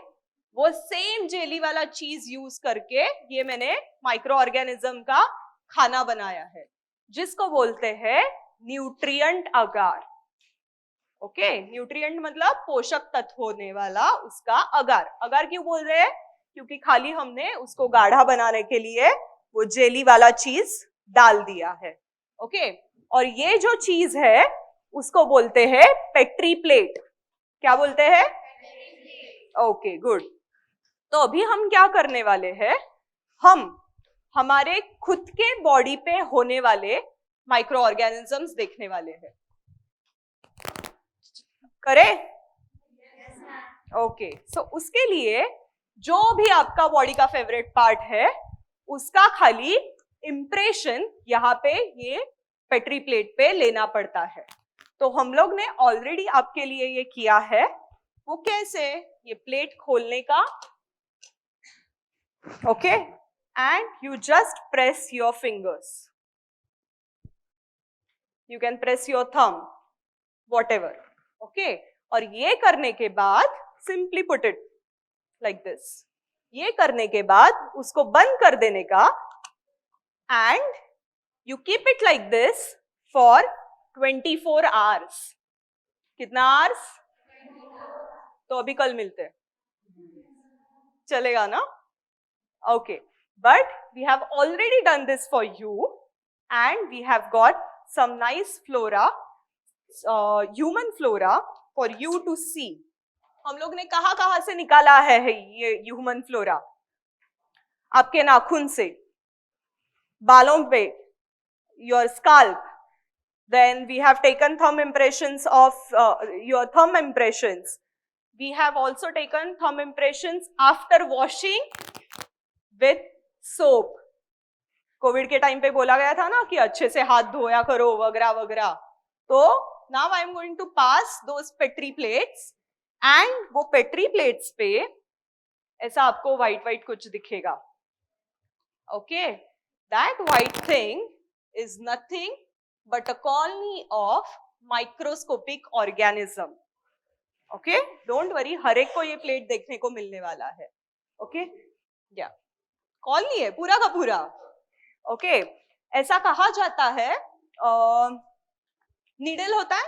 वो सेम जेली वाला चीज यूज करके ये मैंने माइक्रो ऑर्गेनिज्म का खाना बनाया है जिसको बोलते हैं न्यूट्रिएंट अगार. ओके. न्यूट्रिएंट मतलब पोषक तत्व होने वाला उसका अगार. अगार क्यों बोल रहे हैं? क्योंकि खाली हमने उसको गाढ़ा बनाने के लिए वो जेली वाला चीज डाल दिया है. ओके. और ये जो चीज है उसको बोलते हैं पेट्री प्लेट. क्या बोलते हैं? Okay, good. तो अभी हम क्या करने वाले हैं? हम हमारे खुद के बॉडी पे होने वाले माइक्रो ऑर्गेनिजम्स देखने वाले हैं. करें? ओके. सो उसके लिए जो भी आपका बॉडी का फेवरेट पार्ट है उसका खाली इंप्रेशन यहाँ पे ये पेट्री प्लेट पे लेना पड़ता है. तो हम लोग ने ऑलरेडी आपके लिए ये किया है. वो कैसे? ये प्लेट खोलने का Okay, and you just press your fingers. You can press your thumb, whatever. Okay, और ये करने के बाद simply put it like this. ये करने के बाद उसको बंद कर देने का, and you keep it like this for 24 hours. कितना hours? तो अभी कल मिलते हैं, चलेगा ना? Okay, but we have already done this for you, and we have got some nice flora, human flora for you to see. हम लोग ने कहाँ से निकाला है ये ह्यूमन फ्लोरा? आपके नाखून से, बालों पे, your scalp. Then we have taken thumb impressions of your thumb impressions. We have also taken thumb impressions after washing with soap. Covid के टाइम पे बोला गया था ना कि अच्छे से हाथ धोया करो वगैरह वगैरह. तो now I am going to pass those petri plates, and वो petri plates पे ऐसा आपको white white कुछ दिखेगा. Okay, that white thing is nothing but a colony of microscopic organism. Okay, don't worry, हर एक को ये प्लेट देखने को मिलने वाला है. Okay, yeah, कॉलोनी है पूरा का पूरा. ओके, ऐसा कहा जाता है, नीडल होता है,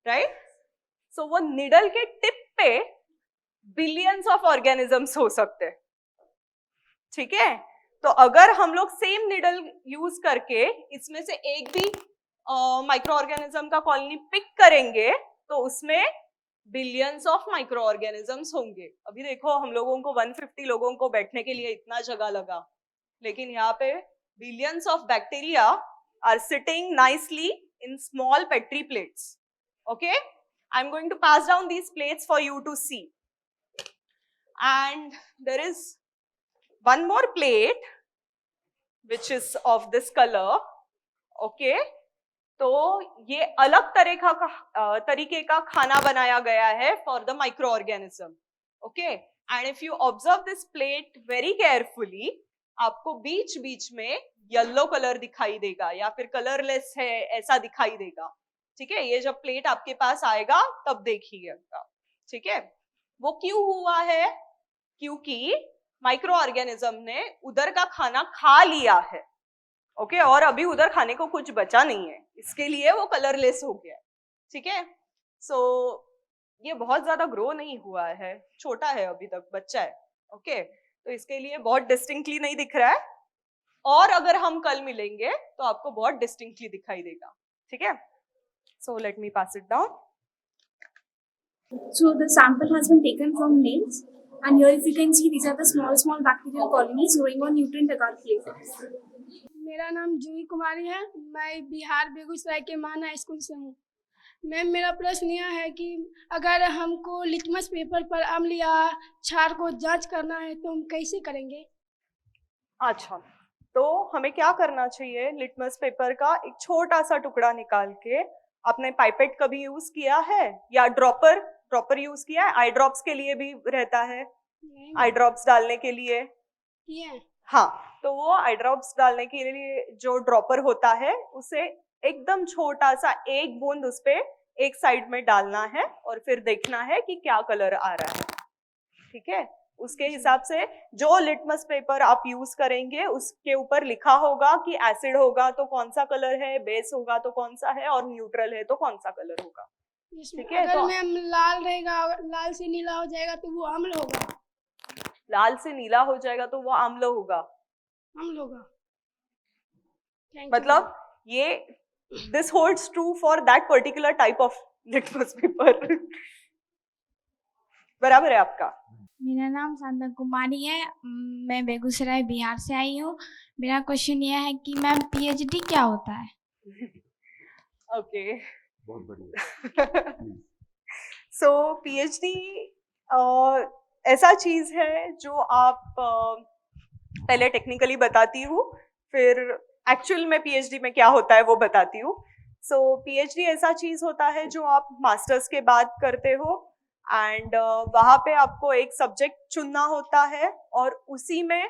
राइट? सो वो नीडल के टिप पे बिलियंस ऑफ ऑर्गेनिजम्स हो सकते हैं. ठीक है, तो अगर हम लोग सेम नीडल यूज करके इसमें से एक भी माइक्रो ऑर्गेनिज्म का कॉलोनी पिक करेंगे तो उसमें बिलियंस ऑफ माइक्रो ऑर्गेनिजम्स होंगे. अभी देखो हम लोगों को 150 लोगों को बैठने के लिए इतना जगह लगा, लेकिन यहाँ पे billions of bacteria are sitting nicely in small petri plates. Okay, I am going to pass down these plates for you to see. And there is one more plate which is of this colour. Okay, तो ये अलग तरीके का खाना बनाया गया है for the microorganism. Okay, and if you observe this plate very carefully, आपको बीच बीच में येलो कलर दिखाई देगा या फिर कलरलेस है ऐसा दिखाई देगा. ठीक है, ये जब प्लेट आपके पास आएगा तब देखिएगा. ठीक है, वो क्यों हुआ है? क्योंकि माइक्रो ऑर्गेनिज्म ने उधर का खाना खा लिया है. ओके, और अभी उधर खाने को कुछ बचा नहीं है, इसके लिए वो कलरलेस हो गया. ठीक है, सो ये बहुत ज्यादा ग्रो नहीं हुआ है, छोटा है अभी तक, बच्चा है. ओके, तो इसके लिए बहुत डिस्टिंक्टली नहीं दिख रहा है, और अगर हम कल मिलेंगे तो आपको बहुत डिस्टिंक्टली दिखाई देगा. ठीक है, so let me pass it down. So the sample has been taken from nails, and here if you can see, these are the small bacterial colonies growing on nutrient agar plate. मेरा नाम जूही कुमारी है. मैं बिहार बेगूसराय के मान high school से हूँ. Ma'am, मेरा प्रश्न यह है कि अगर हमको लिटमस पेपर पर अम्ल या क्षार को जांच करना है तो हम कैसे करेंगे? अच्छा, तो हमें क्या करना चाहिए? लिटमस पेपर का एक छोटा सा टुकड़ा निकाल के, आपने पाइपेट कभी यूज किया है या ड्रॉपर यूज किया है? आई ड्रॉप्स के लिए भी रहता है, आई ड्रॉप्स डालने के लिए. हाँ, तो वो आई ड्रॉप्स डालने के लिए जो ड्रॉपर होता है उसे एकदम छोटा सा एक बूंद उस पे एक साइड में डालना है और फिर देखना है कि क्या कलर आ रहा है. ठीक है, उसके हिसाब से जो लिटमस पेपर आप यूज करेंगे उसके ऊपर लिखा होगा कि एसिड होगा तो कौन सा कलर है, बेस होगा तो कौन सा है, और न्यूट्रल है तो कौन सा कलर होगा. ठीक है, अगर तो मैम लाल रहेगा, लाल से नीला हो जाएगा तो वो अम्ल होगा. लाल से नीला हो जाएगा तो वो अम्ल होगा. अम्ल होगा. मतलब ये this holds true for that particular type of litmus paper. बराबर है आपका. मेरा नाम सांता कुमारी है. मैं बेगूसराय बिहार से आई हूँ. मेरा क्वेश्चन यह है कि मैम पीएचडी क्या होता है? ओके, बहुत बढ़िया. सो पीएचडी ऐसा चीज है जो आप पहले टेक्निकली बताती हूँ, फिर एक्चुअल में पीएचडी में क्या होता है वो बताती हूँ. सो पीएचडी ऐसा चीज होता है जो आप मास्टर्स के बाद करते हो, एंड वहाँ पे आपको एक सब्जेक्ट चुनना होता है और उसी में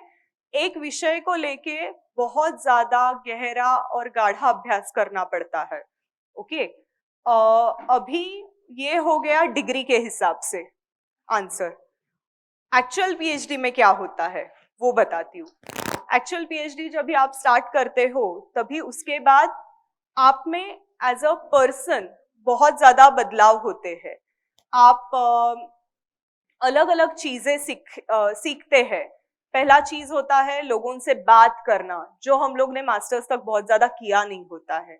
एक विषय को लेके बहुत ज्यादा गहरा और गाढ़ा अभ्यास करना पड़ता है. ओके, अभी ये हो गया डिग्री के हिसाब से आंसर. एक्चुअल पीएचडी में क्या होता है वो बताती हूँ. एक्चुअल पीएचडी जब भी आप स्टार्ट करते हो तभी उसके बाद आप में एज अ पर्सन बहुत ज्यादा बदलाव होते हैं. आप अलग अलग चीजें सीखते हैं. पहला चीज होता है लोगों से बात करना, जो हम लोग ने मास्टर्स तक बहुत ज्यादा किया नहीं होता है.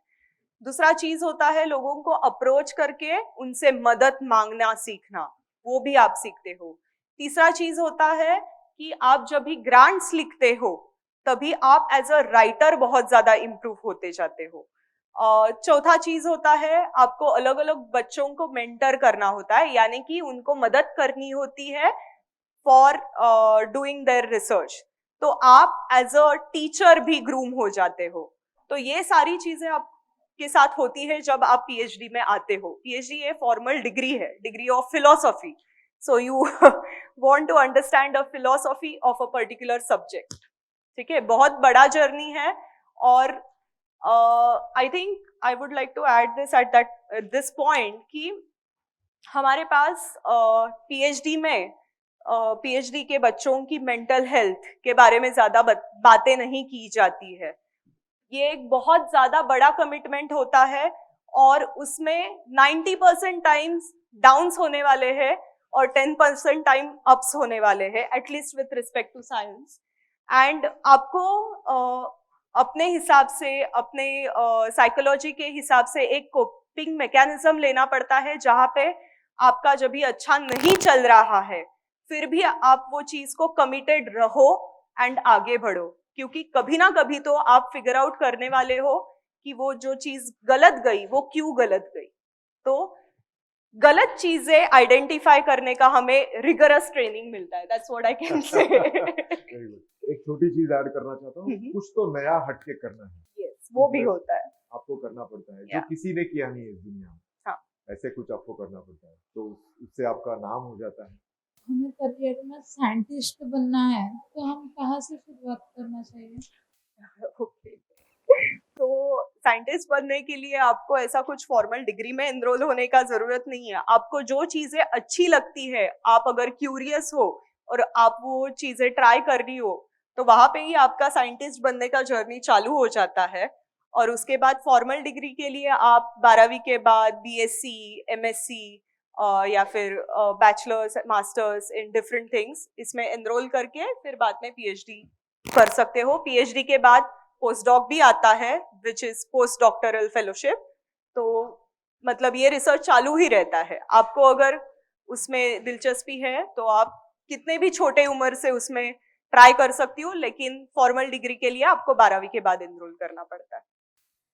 दूसरा चीज होता है लोगों को अप्रोच करके उनसे मदद मांगना सीखना, वो भी आप सीखते हो. तीसरा चीज होता है कि आप जब भी ग्रांट्स लिखते हो तभी आप एज अ राइटर बहुत ज्यादा इम्प्रूव होते जाते हो. चौथा चीज होता है आपको अलग अलग बच्चों को मेंटर करना होता है, यानी कि उनको मदद करनी होती है फॉर डूइंग देयर रिसर्च. तो आप एज अ टीचर भी ग्रूम हो जाते हो. तो ये सारी चीजें आपके साथ होती है जब आप पीएचडी में आते हो. पीएचडी ये फॉर्मल डिग्री है, degree of philosophy. So you want to understand a philosophy of a particular subject. ठीक है, बहुत बड़ा जर्नी है. और I think I would like to add this at this point कि हमारे पास पीएचडी में पीएचडी के बच्चों की मेंटल हेल्थ के बारे में ज्यादा बातें नहीं की जाती है. ये एक बहुत ज्यादा बड़ा कमिटमेंट होता है और उसमें 90% टाइम्स डाउन्स होने वाले हैं और 10% टाइम अप्स होने वाले हैं, at least with respect to science. And आपको अपने हिसाब से, अपने साइकोलॉजी के हिसाब से एक कोपिंग मैकेनिज्म लेना पड़ता है, जहाँ पे आपका जब भी अच्छा नहीं चल रहा है फिर भी आप वो चीज को कमिटेड रहो एंड आगे बढ़ो. क्योंकि कभी ना कभी तो आप फिगर आउट करने वाले हो कि वो जो चीज गलत गई वो क्यों गलत गई. तो गलत चीजें आइडेंटिफाई करने का हमें रिगरस ट्रेनिंग मिलता है. That's what I can say. एक छोटी चीज ऐड करना चाहता हूँ, कुछ तो नया हटके करना है. यस, वो भी होता है. आपको करना पड़ता है जो Yeah. किसी ने किया नहीं है इस दुनिया में. हाँ. ऐसे कुछ आपको करना पड़ता है, तो उससे आपका नाम हो जाता है. हमें करियर में साइंटिस्ट बनना है तो हम कहाँ से शुरुआत करना चाहिए? ओके, तो साइंटिस्ट बनने के लिए आपको ऐसा कुछ फॉर्मल डिग्री में एनरोल होने का जरूरत नहीं है. आपको जो चीजें अच्छी लगती है, आप अगर क्यूरियस हो और आप वो चीजें ट्राई कर रही हो, तो वहां पे ही आपका साइंटिस्ट बनने का जर्नी चालू हो जाता है. और उसके बाद फॉर्मल डिग्री के लिए आप 12वीं के बाद बीएससी, एमएससी या फिर bachelors, masters in different things, इसमें एनरोल करके फिर बाद में पीएचडी कर सकते हो. पीएचडी के बाद पोस्ट डॉक भी आता है, which is post doctoral fellowship. तो मतलब ये रिसर्च चालू ही रहता है. आपको अगर उसमें दिलचस्पी है तो आप कितने भी छोटे उम्र से उसमें ट्राई कर सकती हो, लेकिन फॉर्मल डिग्री के लिए आपको 12वीं के बाद एनरोल करना पड़ता है.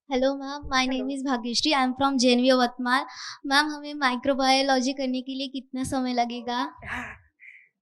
Hello ma'am, my name Hello. Is Bhagyashree. I am from JNV Yavatmal. Ma'am, हमें माइक्रोबायोलॉजी करने के लिए कितना समय लगेगा?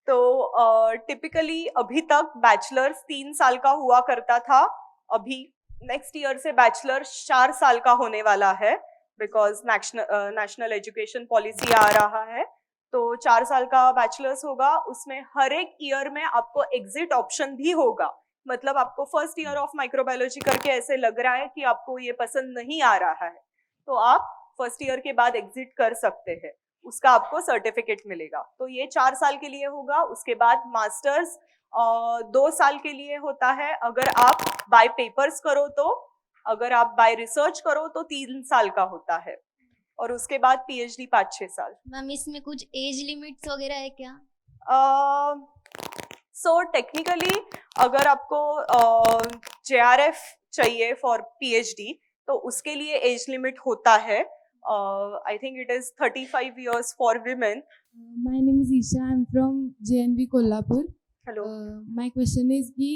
तो टिपिकली अभी तक बैचलर्स 3 साल का हुआ करता था. अभी नेक्स्ट ईयर से बैचलर 4 साल का होने वाला है, बिकॉज नेशनल एजुकेशन पॉलिसी आ रहा है. तो 4 साल का बैचलर्स होगा. उसमें हर एक ईयर में आपको एग्जिट ऑप्शन भी होगा. मतलब आपको फर्स्ट ईयर ऑफ माइक्रोबायोलॉजी करके ऐसे लग रहा है कि आपको ये पसंद नहीं आ रहा है, तो आप फर्स्ट ईयर के बाद एग्जिट कर सकते हैं. उसका आपको सर्टिफिकेट मिलेगा. तो ये 4 साल के लिए होगा. उसके बाद मास्टर्स 2 साल के लिए होता है अगर आप बाय पेपर्स करो तो. अगर आप बाय रिसर्च करो तो 3 साल का होता है. और उसके बाद पीएचडी 5-6 साल. मैम, इसमें कुछ एज लिमिट्स वगैरह है क्या? सो टेक्निकली अगर आपको जेआरएफ चाहिए फॉर पीएचडी तो उसके लिए एज लिमिट होता है. I think it is 35 years for women. My name is Isha. I'm from JNV Kolhapur. Hello. My question is कि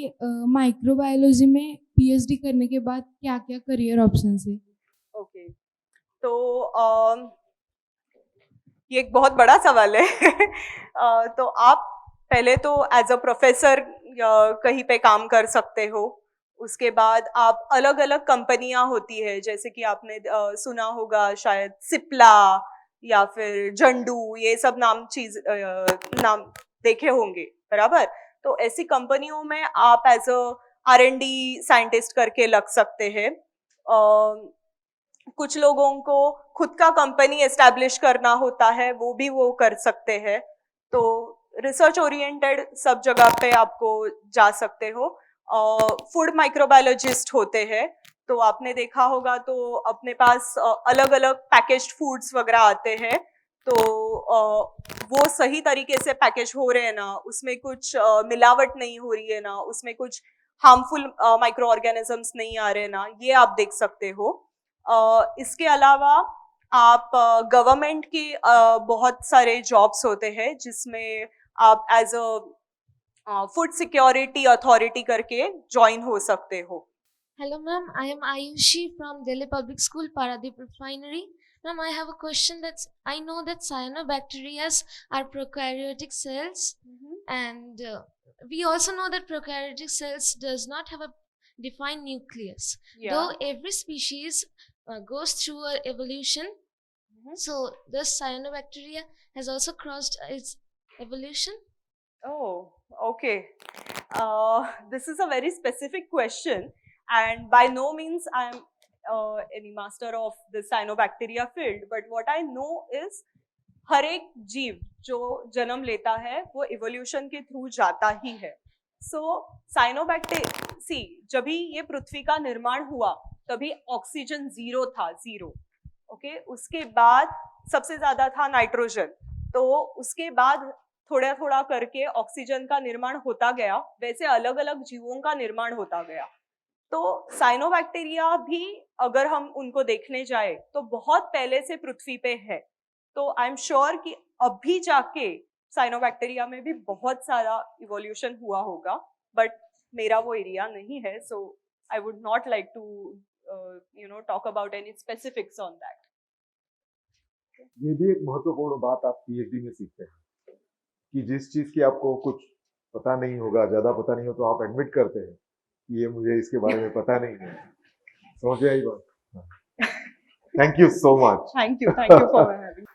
माइक्रोबायोलॉजी में पीएचडी करने के बाद क्या क्या करियर ऑप्शंस है? ओके, तो ये एक बहुत बड़ा सवाल है. तो आप पहले तो एज अ प्रोफेसर कहीं पे काम कर सकते हो. उसके बाद आप अलग अलग कंपनियां होती है, जैसे कि आपने सुना होगा शायद सिप्ला या फिर झंडू, ये सब नाम देखे होंगे, बराबर. तो ऐसी कंपनियों में आप एज अ R&D साइंटिस्ट करके लग सकते हैं। कुछ लोगों को खुद का कंपनी एस्टैब्लिश करना होता है, वो भी वो कर सकते हैं। तो रिसर्च ओरिएंटेड सब जगह पे आपको जा सकते हो। फूड माइक्रोबायोलॉजिस्ट होते हैं, तो आपने देखा होगा तो अपने पास अलग अलग पैकेज्ड फूड्स वगैरह आते हैं, तो वो सही तरीके से पैकेज हो रहे हैं ना, उसमें कुछ मिलावट नहीं हो रही है ना, उसमें कुछ हार्मफुल माइक्रो ऑर्गेनिजम्स नहीं आ रहे हैं ना, ये आप देख सकते हो। इसके अलावा आप गवर्नमेंट की बहुत सारे जॉब्स होते हैं जिसमें आप as a food security authority करके ज्वाइन हो सकते हो। Hello ma'am, I am Ayushi from Delhi Public School, Paradip Refinery. Ma'am, I have a question I know that cyanobacteria are prokaryotic cells, and we also know that prokaryotic cells does not have a defined nucleus. Yeah. Though every species goes through a evolution, so the cyanobacteria has also crossed its evolution. Oh, okay. This is a very specific question, and by no means I am any master of the cyanobacteria field. But what I know is, हर एक जीव जो जन्म लेता है वो evolution के through जाता ही है। सो साइनोबैक्टीरिया, सी, जब भी ये पृथ्वी का निर्माण हुआ तभी ऑक्सीजन जीरो था, जीरो। ओके, उसके बाद सबसे ज्यादा था नाइट्रोजन, तो उसके बाद थोड़ा थोड़ा करके ऑक्सीजन का निर्माण होता गया, वैसे अलग अलग जीवों का निर्माण होता गया। तो साइनोबैक्टीरिया भी अगर हम उनको देखने जाए तो बहुत पहले से पृथ्वी पे है, तो आई एम श्योर कि अभी जाके साइनोबैक्टीरिया में भी बहुत सारा इवोल्यूशन हुआ होगा, बट मेरा वो एरिया नहीं है, so I would not like to talk about any specifics on that. ये भी एक महत्वपूर्ण बात आप पीएचडी में सीखते हैं कि जिस चीज की आपको कुछ पता नहीं होगा, ज्यादा पता नहीं हो, तो आप एडमिट करते हैं कि ये मुझे इसके बारे में पता नहीं है। समझ आई बात? Thank you so much. Thank you for having.